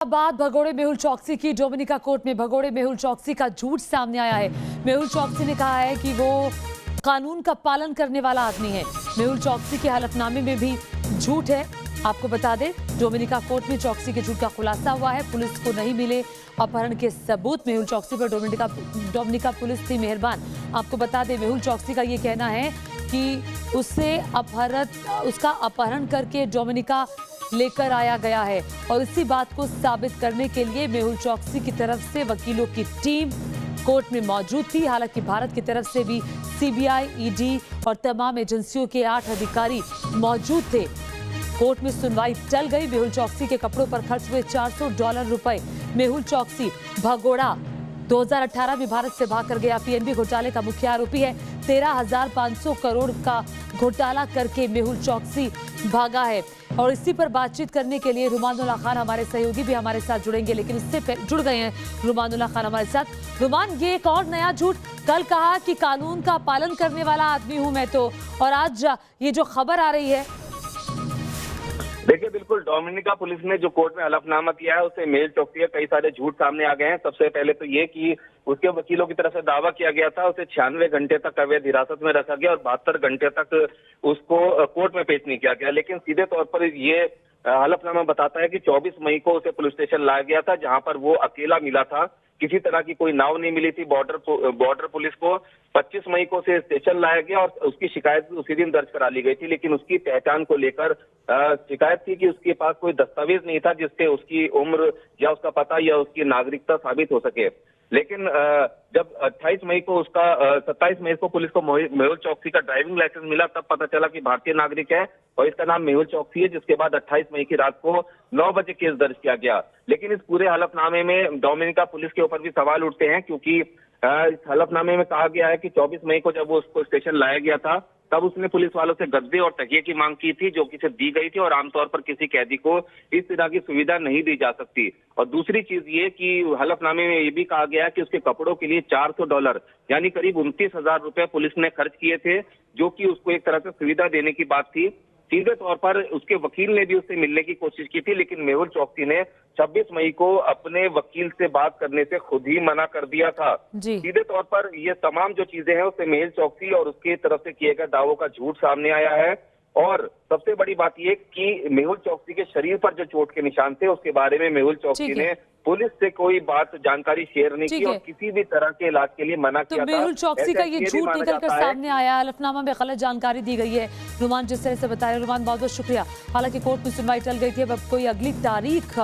बाद भगोड़े मेहुल चौकसी की डोमिनिका कोर्ट में भगोड़े मेहुल चौकसी का झूठ सामने आया है। मेहुल चौकसी ने कहा है कि वो कानून का पालन करने वाला आदमी है। मेहुल चौकसी के हलफनामे में भी झूठ है। आपको बता दें, डोमिनिका कोर्ट में चौकसी के झूठ का खुलासा हुआ है। पुलिस को नहीं मिले अपहरण के सबूत। मेहुल चौकसी पर डोमिनिका पुलिस थी मेहरबान। आपको बता दें, मेहुल चौकसी का ये कहना है कि उसका अपहरण करके डोमिनिका लेकर आया गया है और इसी बात को साबित करने के लिए मेहुल चौकसी की तरफ से वकीलों की टीम कोर्ट में मौजूद थी। हालांकि भारत की तरफ से भी सीबीआई, ईडी और तमाम एजेंसियों के 8 अधिकारी मौजूद थे। कोर्ट में सुनवाई टल गई। मेहुल चौकसी के कपड़ों पर खर्च हुए $400 रुपए। मेहुल चौकसी भगोड़ा 2018 में भारत से भाग कर गया पीएनबी घोटाले का मुख्य आरोपी है। 13,500 करोड़ का घोटाला करके मेहुल चौकसी भागा है। और इसी पर बातचीत करने के लिए रुमानुल्लाह खान हमारे सहयोगी भी हमारे साथ जुड़ेंगे, लेकिन इससे जुड़ गए हैं रुमानुल्लाह खान हमारे साथ। रुमान, ये एक और नया झूठ। कल कहा कि कानून का पालन करने वाला आदमी हूं मैं तो, और आज ये जो खबर आ रही है। देखिए, बिल्कुल डोमिनिका पुलिस ने जो कोर्ट में हलफनामा किया है उससे मेहुल चौकसी के कई सारे झूठ सामने आ गए हैं। सबसे पहले तो ये कि उसके वकीलों की तरफ से दावा किया गया था उसे 96 घंटे तक अवैध हिरासत में रखा गया और 72 घंटे तक उसको कोर्ट में पेश नहीं किया गया। लेकिन सीधे तौर पर ये हलफनामा बताता है कि 24 मई को उसे पुलिस स्टेशन लाया गया था, जहां पर वो अकेला मिला था। किसी तरह की कोई नाव नहीं मिली थी बॉर्डर पुलिस को। 25 मई को उसे स्टेशन लाया गया और उसकी शिकायत उसी दिन दर्ज करा ली गई थी। लेकिन उसकी पहचान को लेकर शिकायत थी कि उसके पास कोई दस्तावेज नहीं था जिससे उसकी उम्र या उसका पता या उसकी नागरिकता साबित हो सके। लेकिन जब 27 मई को पुलिस को मेहुल चौकसी का ड्राइविंग लाइसेंस मिला, तब पता चला कि भारतीय नागरिक है और इसका नाम मेहुल चौकसी है। जिसके बाद 28 मई की रात को 9 बजे केस दर्ज किया गया। लेकिन इस पूरे हलफनामे में डोमिनिका पुलिस के ऊपर भी सवाल उठते हैं, क्योंकि इस हलफनामे में कहा गया है कि 24 मई को जब वो उसको स्टेशन लाया गया था तब उसने पुलिस वालों से गद्दे और तकिए की मांग की थी, जो कि उसे दी गई थी। और आमतौर पर किसी कैदी को इस तरह की सुविधा नहीं दी जा सकती। और दूसरी चीज ये कि हलफनामे में ये भी कहा गया है कि उसके कपड़ों के लिए $400 यानी करीब 29,000 रुपए पुलिस ने खर्च किए थे, जो कि उसको एक तरह से सुविधा देने की बात थी। सीधे तौर पर उसके वकील ने भी उससे मिलने की कोशिश की थी, लेकिन मेहुल चौकसी ने 26 मई को अपने वकील से बात करने से खुद ही मना कर दिया था। सीधे तौर पर ये तमाम जो चीजें हैं उससे मेहुल चौकसी और उसके तरफ से किए गए दावों का झूठ सामने आया है। और सबसे बड़ी बात ये कि मेहुल चौकसी के शरीर पर जो चोट के निशान थे उसके बारे में मेहुल चौकसी ने पुलिस से कोई बात जानकारी शेयर नहीं की और किसी भी तरह के इलाज के लिए मना किया था। मेहुल चौकसी का ये झूठ निकल कर सामने आया। हलफनामा में गलत जानकारी दी गई है। रुमान, जिस तरह से बता रहे, रुमान बहुत बहुत शुक्रिया। हालांकि कोर्ट में सुनवाई टल गई थी, अब कोई अगली तारीख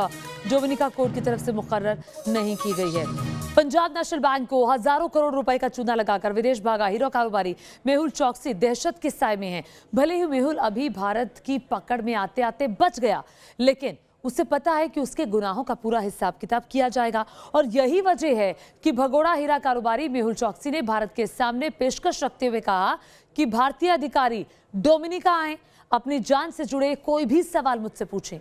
डोमिनिका कोर्ट की तरफ से मुकर्रर नहीं की गई है। पंजाब नेशनल बैंक को हजारों करोड़ रुपए का चूना लगाकर विदेश भागा हीरो कारोबारी मेहुल चौकसी दहशत के साए में है। भले ही मेहुल अभी भारत की पकड़ में आते आते बच गया, लेकिन उसे पता है कि उसके गुनाहों का पूरा हिसाब किताब किया जाएगा। और यही वजह है कि भगोड़ा हीरा कारोबारी मेहुल चौकसी ने भारत के सामने पेशकश रखते हुए कहा कि भारतीय अधिकारी डोमिनिका आए, अपनी जान से जुड़े कोई भी सवाल मुझसे पूछें।